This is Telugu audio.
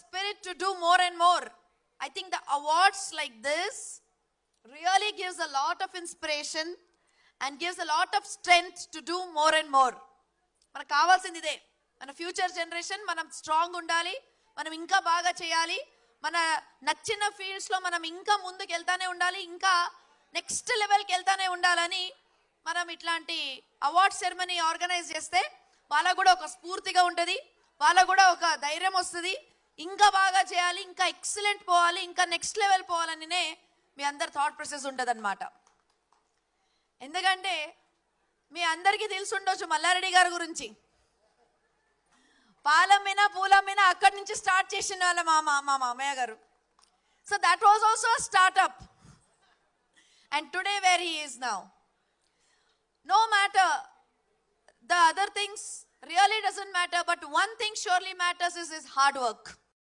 spirit to do more and more. I think the awards like this really gives a lot of inspiration and gives a lot of strength to do more and more. మనకు కావాల్సింది ఇదే. మన ఫ్యూచర్ జనరేషన్ మనం స్ట్రాంగ్ ఉండాలి, మనం ఇంకా బాగా చేయాలి, మన నచ్చిన ఫీల్డ్స్లో మనం ఇంకా ముందుకు వెళ్తానే ఉండాలి, ఇంకా నెక్స్ట్ లెవెల్కి వెళ్తానే ఉండాలని మనం ఇట్లాంటి అవార్డ్ సెరమనీ ఆర్గనైజ్ చేస్తే వాళ్ళకు కూడా ఒక స్ఫూర్తిగా ఉంటుంది, వాళ్ళకు కూడా ఒక ధైర్యం వస్తుంది, ఇంకా బాగా చేయాలి, ఇంకా ఎక్సలెంట్ పోవాలి, ఇంకా నెక్స్ట్ లెవెల్ పోవాలనినే మీ అందరి థాట్ ప్రాసెస్ ఉంటుంది అనమాట. ఎందుకంటే మీ అందరికీ తెలిసి ఉండొచ్చు మల్లారెడ్డి గారి గురించి. పాలమ్మినా పూలమ్మినా అక్కడి నుంచి స్టార్ట్ చేసిన వాళ్ళ మా మామయ్య గారు. So that was also startup and today where he is now. No matter the other things really doesn't matter, but one thing surely matters is his hard work.